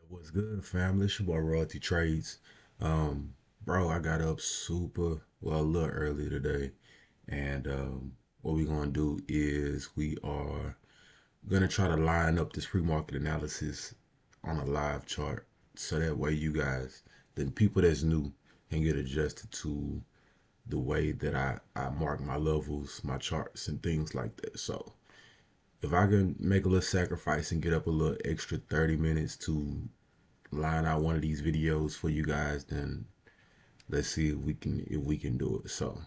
What's good, family? It's your boy Royalty Trades. Um, Bro, I got up a little early today, and what we're gonna do is we are gonna try to line up this pre-market analysis on a live chart, so that way you guys, the people that's new, can get adjusted to the way that I mark my levels, my charts, and things like that. So if I can make a little sacrifice and get up a little extra 30 minutes to line out one of these videos for you guys, then let's see if we can do it. So,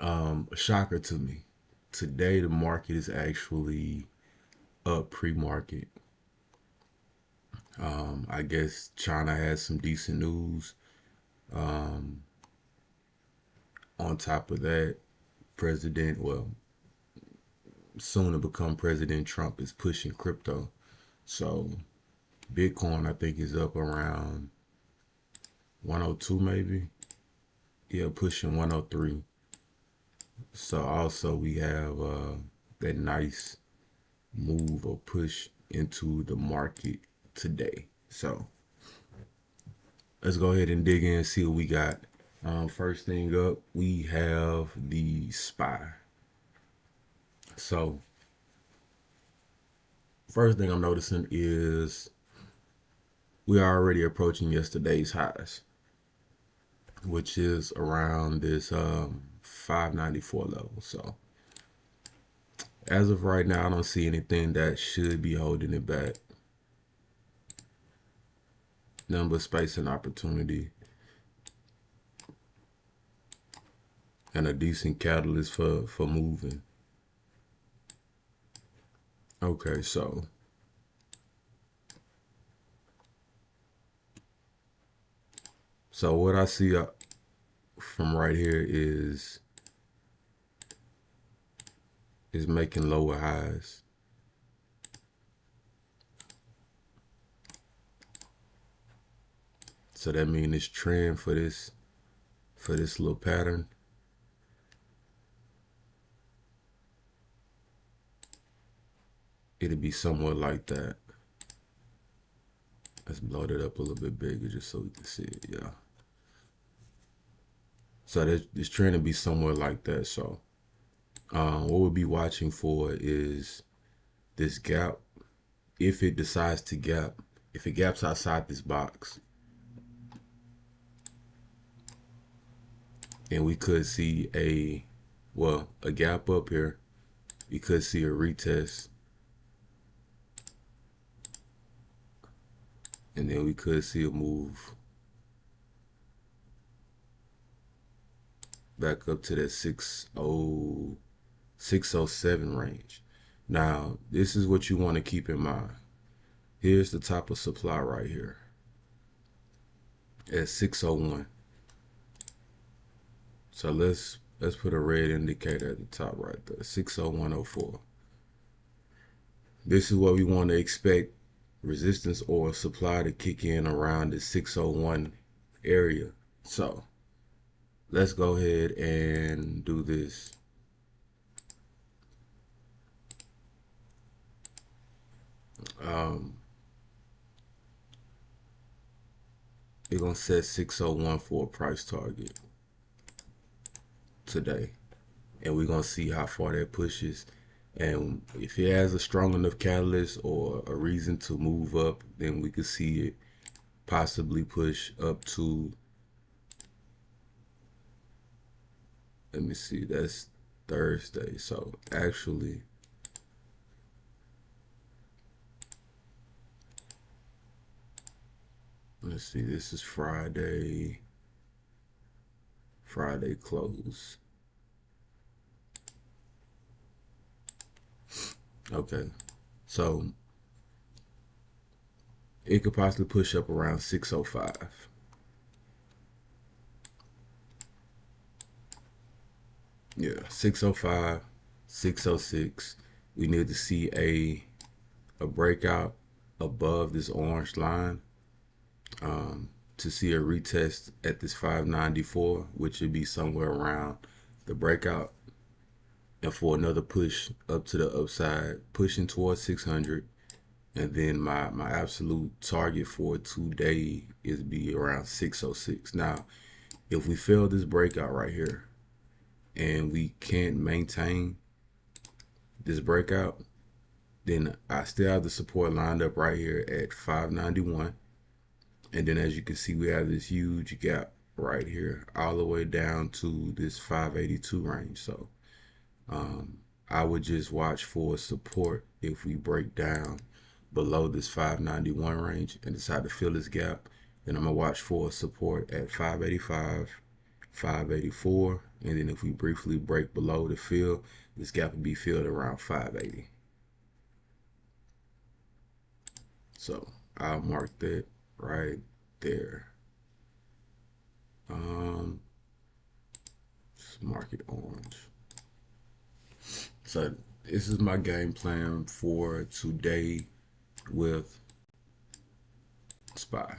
a shocker to me. Today the market is actually up pre-market. I guess China has some decent news. On top of that, soon to become President Trump is pushing crypto. So Bitcoin, I think, is up around 102 maybe. Yeah, pushing 103. So also we have that nice move or push into the market today. So let's go ahead and dig in and see what we got. First thing up, we have the SPY. So first thing I'm noticing is we are already approaching yesterday's highs, which is around this 594 level. So as of right now, I don't see anything that should be holding it back. Number, space, and opportunity, and a decent catalyst for moving. Okay, so what I see from right here is making lower highs. So that means this trend for this little pattern, it'll be somewhat like that. Let's blow it up a little bit bigger just so we can see it. Yeah. So this trend will be somewhere like that. So what we'll be watching for is this gap. If it decides to gap, if it gaps outside this box, then we could see a gap up here. You could see a retest, and then we could see a move back up to that 607 range. Now, this is what you want to keep in mind. Here's the top of supply right here at 601. So let's put a red indicator at the top right there, 60104. This is what we want to expect resistance or supply to kick in around the 601 area. So let's go ahead and do this. We're gonna set 601 for a price target today, and we're gonna see how far that pushes. And if it has a strong enough catalyst or a reason to move up, then we could see it possibly push up to, let me see, that's Thursday. So actually, let's see, this is Friday close. Okay, so it could possibly push up around 605. Yeah, 605, 606. We need to see a breakout above this orange line to see a retest at this 594, which would be somewhere around the breakout, and for another push up to the upside, pushing towards 600, And then my absolute target for today is be around 606. Now, if we fail this breakout right here and we can't maintain this breakout, then I still have the support lined up right here at 591. And then as you can see, we have this huge gap right here all the way down to this 582 range. So I would just watch for support if we break down below this 591 range and decide to fill this gap. Then I'm gonna watch for support at 585, 584, and then if we briefly break below the fill, this gap will be filled around 580. So I'll mark that right there. Just mark it orange. So this is my game plan for today with SPY.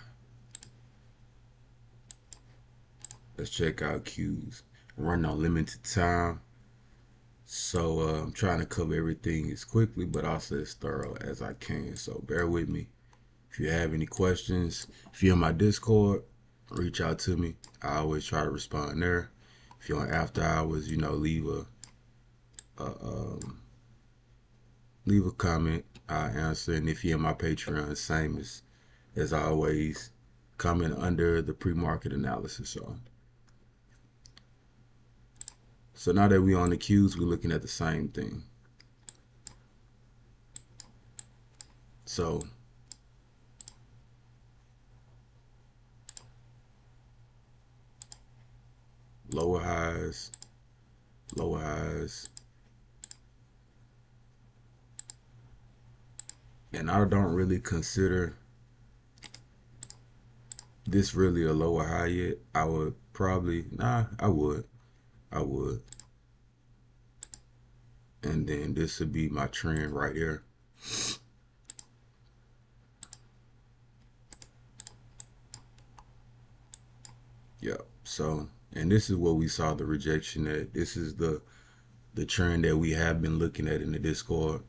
Let's check out Qs. I'm running on limited time, so I'm trying to cover everything as quickly but also as thorough as I can. So bear with me. If you have any questions, if you're in my Discord, reach out to me. I always try to respond there. If you're on after hours, leave a comment. I answer. And if you're in my Patreon, same as always, comment under the pre-market analysis. So now that we're on the Qs, we're looking at the same thing. So lower highs, lower highs. And I don't really consider this really a lower high yet. I would probably, I would. And then this would be my trend right here. Yep. So, and this is what we saw the rejection at. This is the trend that we have been looking at in the Discord.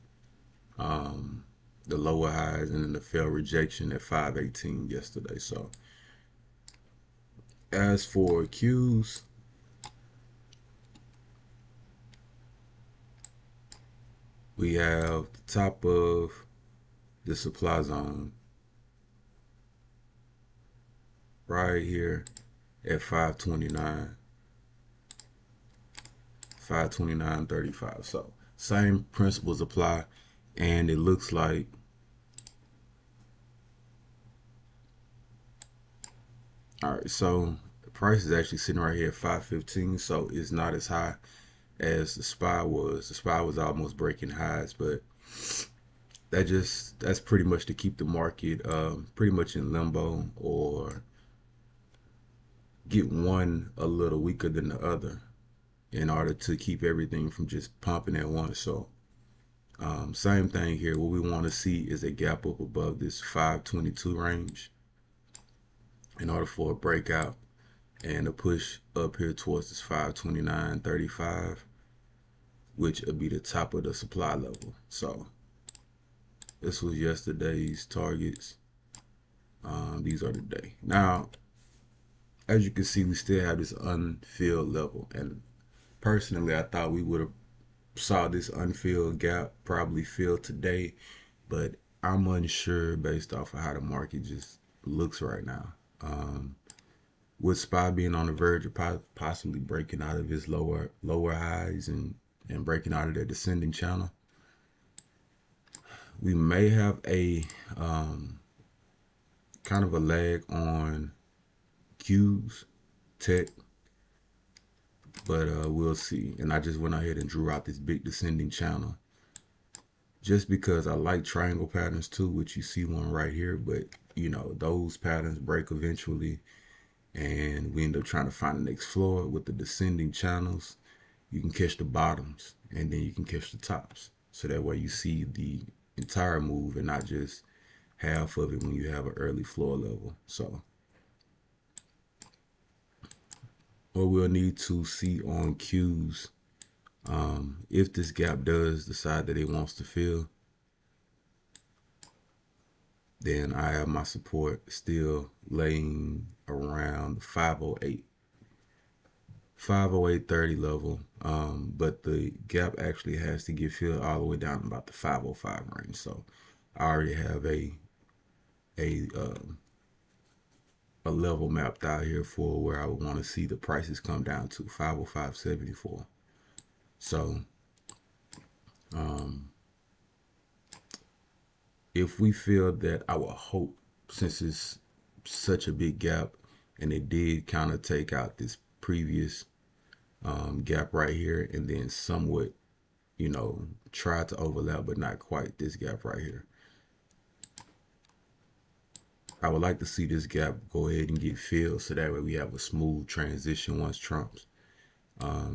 The lower highs and then the failed rejection at 518 yesterday. So as for Qs, we have the top of the supply zone right here at 529, 529.35. So same principles apply, and it looks like all right. So the price is actually sitting right here at 515, so it's not as high as the SPY was. The SPY was almost breaking highs, but that's pretty much to keep the market pretty much in limbo or get one a little weaker than the other in order to keep everything from just pumping at once. So same thing here. What we want to see is a gap up above this 522 range in order for a breakout and a push up here towards this 529.35, which would be the top of the supply level. So this was yesterday's targets. These are today. Now, as you can see, we still have this unfilled level, and personally, I thought we would have saw this unfilled gap probably filled today, but I'm unsure based off of how the market just looks right now. With SPY being on the verge of possibly breaking out of his lower highs and breaking out of that descending channel, we may have a kind of a lag on Qs, tech, but we'll see. And I just went ahead and drew out this big descending channel just because I like triangle patterns too, which you see one right here, but those patterns break eventually and we end up trying to find the next floor. With the descending channels, you can catch the bottoms and then you can catch the tops, so that way you see the entire move and not just half of it when you have an early floor level. So what we'll need to see on Qs, if this gap does decide that it wants to fill, Then I have my support still laying around 508.30 level. But the gap actually has to get filled all the way down about the 505 range. So I already have a a level mapped out here for where I would want to see the prices come down to 505.74. So if we feel that, I would hope, since it's such a big gap and it did kind of take out this previous gap right here and then somewhat, try to overlap, but not quite this gap right here. I would like to see this gap go ahead and get filled so that way we have a smooth transition once Trump's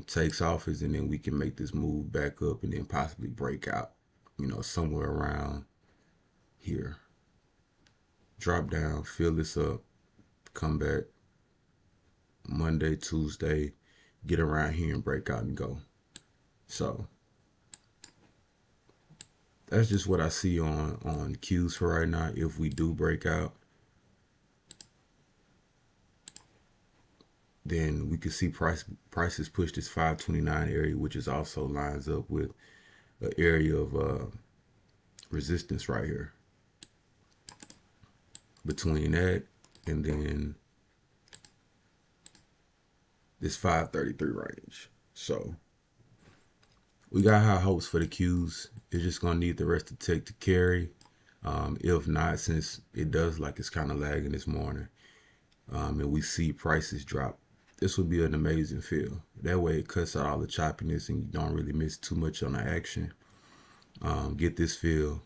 takes office, and then we can make this move back up and then possibly break out, somewhere around here. Drop down, fill this up, come back Monday, Tuesday, get around here and break out and go. So that's just what I see on cues for right now. If we do break out, then we could see prices push this 529 area, which is also lines up with an area of resistance right here. Between that and then this 533 range. So we got high hopes for the Qs. It's just gonna need the rest of the tech to carry. If not, since it does like it's kind of lagging this morning, and we see prices drop, this would be an amazing feel. That way it cuts out all the choppiness and you don't really miss too much on the action. Get this feel,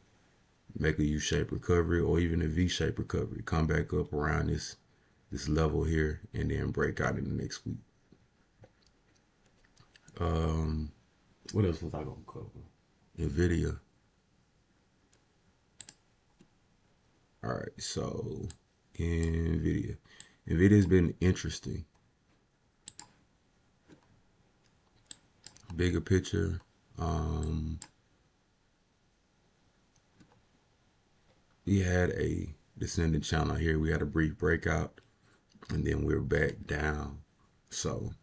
make a U-shaped recovery or even a V-shaped recovery. Come back up around this level here and then break out in the next week. What else was I gonna cover? NVDA. All right, so NVIDIA. NVIDIA's been interesting. Bigger picture. We had a descending channel here. We had a brief breakout, and then we're back down. So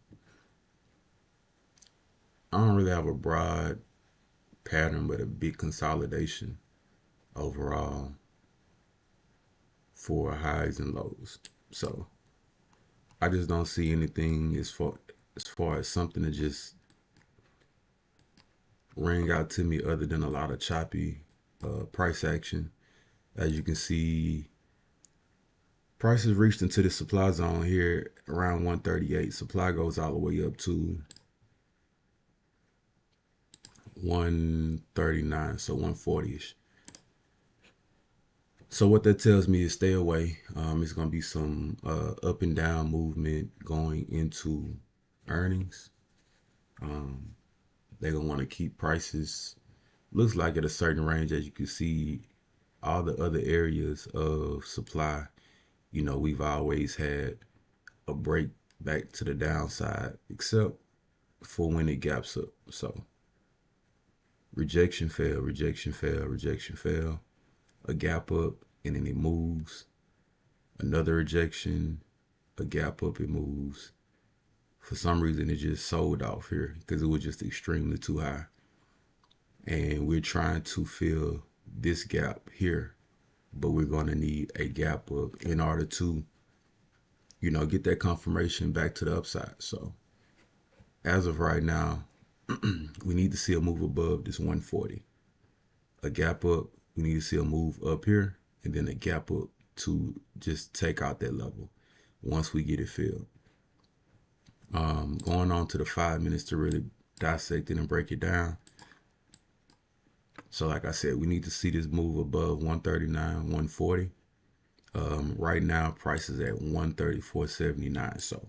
I don't really have a broad pattern, but a big consolidation overall for highs and lows. So I just don't see anything as far as something to just ring out to me other than a lot of choppy price action. As you can see, prices reached into the supply zone here around 138. Supply goes all the way up to 139, so 140-ish. So what that tells me is stay away. It's going to be some up and down movement going into earnings. They're going to want to keep prices, looks like, at a certain range. As you can see, all the other areas of supply, we've always had a break back to the downside, except for when it gaps up. So rejection fail, rejection fail, rejection fail, a gap up, and then it moves. Another rejection, a gap up, it moves. For some reason, it just sold off here because it was just extremely too high. And we're trying to fill this gap here, but we're going to need a gap up in order to, get that confirmation back to the upside. So as of right now, we need to see a move above this 140. A gap up, we need to see a move up here, and then a gap up to just take out that level once we get it filled. Going on to the 5 minutes to really dissect it and break it down. So like I said, we need to see this move above 139, 140. Right now, price is at 134.79. So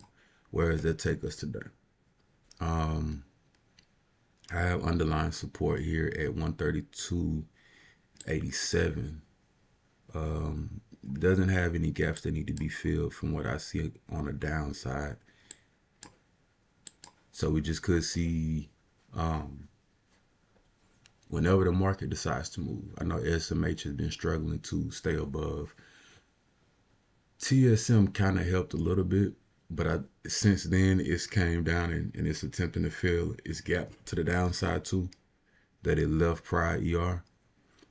where does that take us today? I have underlying support here at 132.87. Doesn't have any gaps that need to be filled from what I see on the downside. So we just could see whenever the market decides to move. I know SMH has been struggling to stay above. TSM kind of helped a little bit, but since then it's came down and it's attempting to fill its gap to the downside too, that it left prior ER.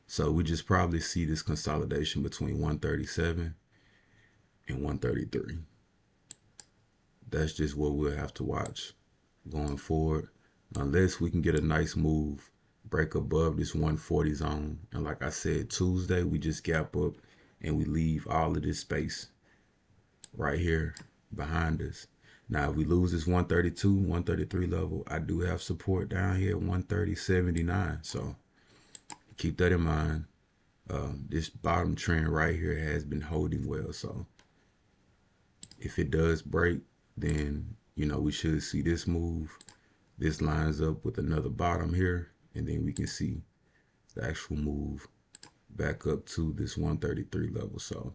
So we just probably see this consolidation between 137 and 133. That's just what we'll have to watch going forward, unless we can get a nice move, break above this 140 zone. And like I said, Tuesday, we just gap up and we leave all of this space right here behind us. Now, if we lose this 132, 133 level, I do have support down here at 130.79. So keep that in mind. This bottom trend right here has been holding well. So if it does break, then, you know, we should see this move. This lines up with another bottom here, and then we can see the actual move back up to this 133 level. So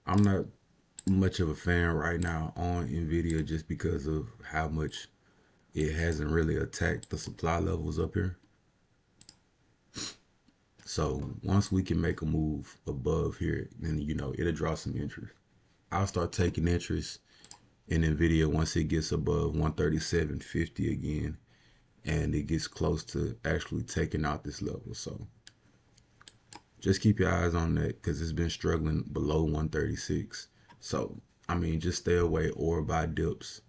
I'm not much of a fan right now on NVDA just because of how much it hasn't really attacked the supply levels up here. So once we can make a move above here, then, you know, it'll draw some interest. I'll start taking interest in NVIDIA once it gets above 137.50 again, and it gets close to actually taking out this level. So just keep your eyes on that because it's been struggling below 136. So, I mean, just stay away or buy dips,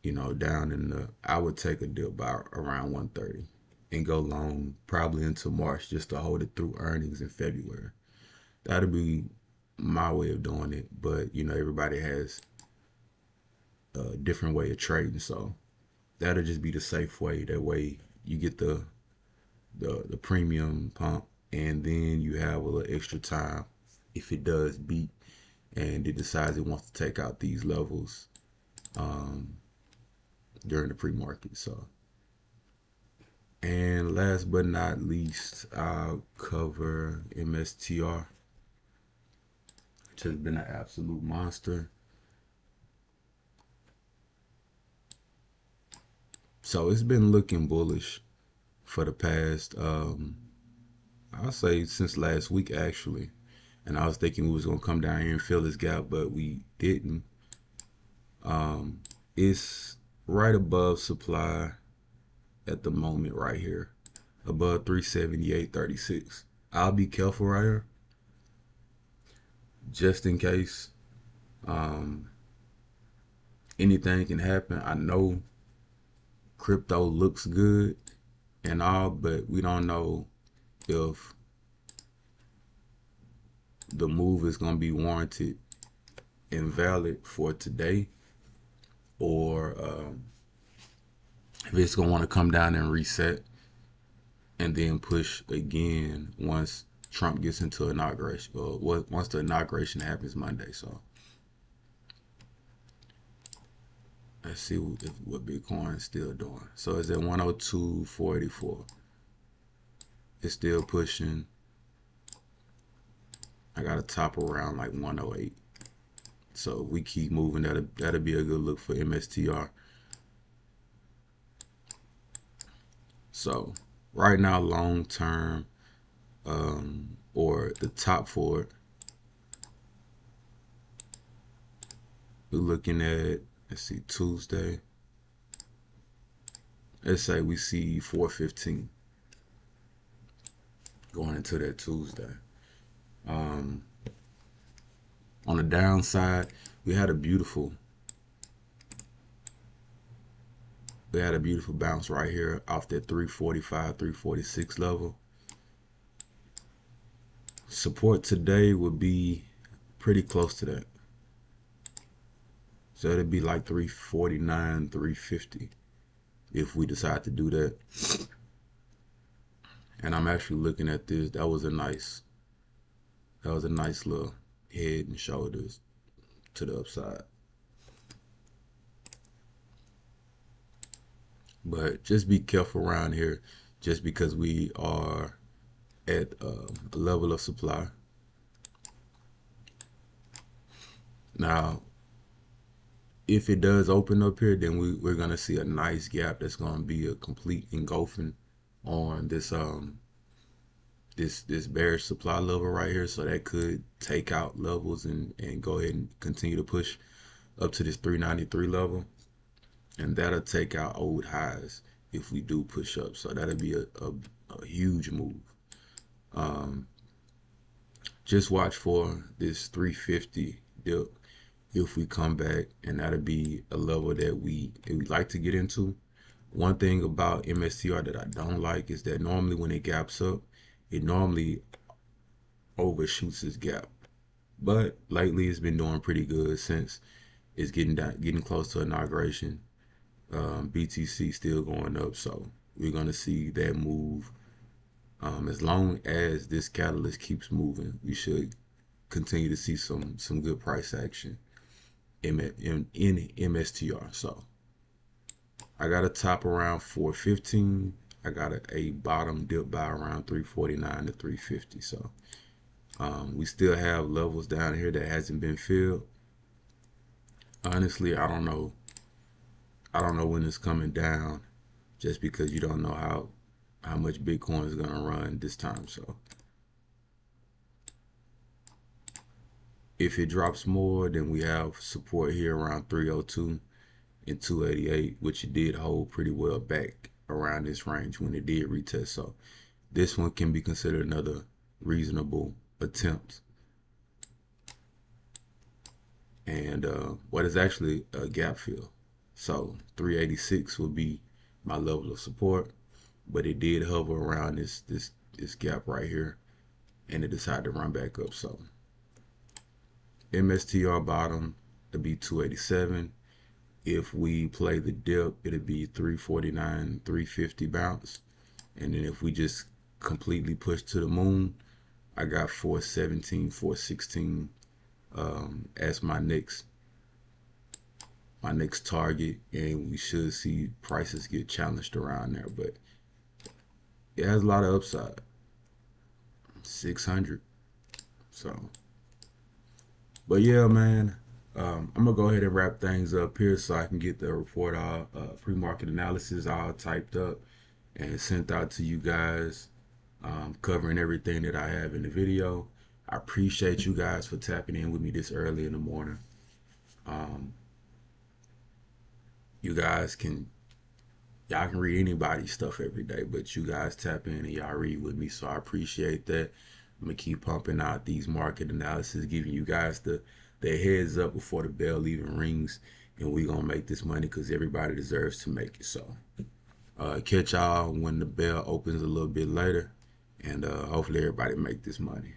you know, down in the, I would take a dip by around 130 and go long probably into March just to hold it through earnings in February. That'll be my way of doing it, but you know, everybody has a different way of trading, so that'll just be the safe way. That way you get the premium pump, and then you have a little extra time if it does beat and it decides it wants to take out these levels during the pre-market. So, and last but not least, I'll cover MSTR, which has been an absolute monster. So it's been looking bullish for the past, I'll say since last week actually. And I was thinking we was gonna come down here and fill this gap, but we didn't. It's right above supply at the moment right here, above 378.36. I'll be careful right here, just in case. Anything can happen. I know crypto looks good and all, but we don't know if the move is going to be warranted and valid for today, or if it's going to want to come down and reset and then push again once Trump gets into inauguration, or once the inauguration happens Monday. So let's see what Bitcoin's still doing. So it's at 102.484. It's still pushing. I got a top around like 108. So if we keep moving, that'll be a good look for MSTR. So right now, long term, or the top for it, we're looking at, let's see, Tuesday. Let's say we see 415 going into that Tuesday. On the downside, we had a beautiful bounce right here off that 345, 346 level. Support today would be pretty close to that. So it'd be like 349, 350 if we decide to do that. And I'm actually looking at this. That was a nice little head and shoulders to the upside. But just be careful around here, just because we are at a level of supply. Now, if it does open up here, then we're gonna see a nice gap that's gonna be a complete engulfing on this bearish supply level right here. So that could take out levels and go ahead and continue to push up to this 393 level, and that'll take out old highs if we do push up. So that'll be a huge move. Just watch for this 350 dip if we come back, and that'll be a level that we like to get into. One thing about MSTR that I don't like is that normally when it gaps up, it normally overshoots its gap. But lately it's been doing pretty good since it's getting close to inauguration. BTC still going up, so we're gonna see that move. As long as this catalyst keeps moving, we should continue to see some good price action in MSTR. So I got a top around 415. I got a bottom dip by around 349 to 350. So we still have levels down here that hasn't been filled. Honestly, I don't know. I don't know when it's coming down, just because you don't know how much Bitcoin is gonna run this time. So if it drops more, then we have support here around 302 and 288, which it did hold pretty well back around this range when it did retest. So this one can be considered another reasonable attempt. And what is actually a gap fill. So 386 would be my level of support, but it did hover around this gap right here, and it decided to run back up. So MSTR bottom to be 287. If we play the dip, it'll be 349, 350 bounce. And then if we just completely push to the moon, I got 417, 416 as my next target, and we should see prices get challenged around there. But it has a lot of upside, 600. So, but yeah, man, I'm gonna go ahead and wrap things up here so I can get the report all pre-market analysis all typed up and sent out to you guys, covering everything that I have in the video. I appreciate you guys for tapping in with me this early in the morning. You guys can y'all can read anybody's stuff every day, but you guys tap in and y'all read with me, so I appreciate that. I'm gonna keep pumping out these market analysis, giving you guys the heads up before the bell even rings, and we gonna make this money because everybody deserves to make it. So catch y'all when the bell opens a little bit later, and hopefully everybody make this money.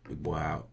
Big boy out.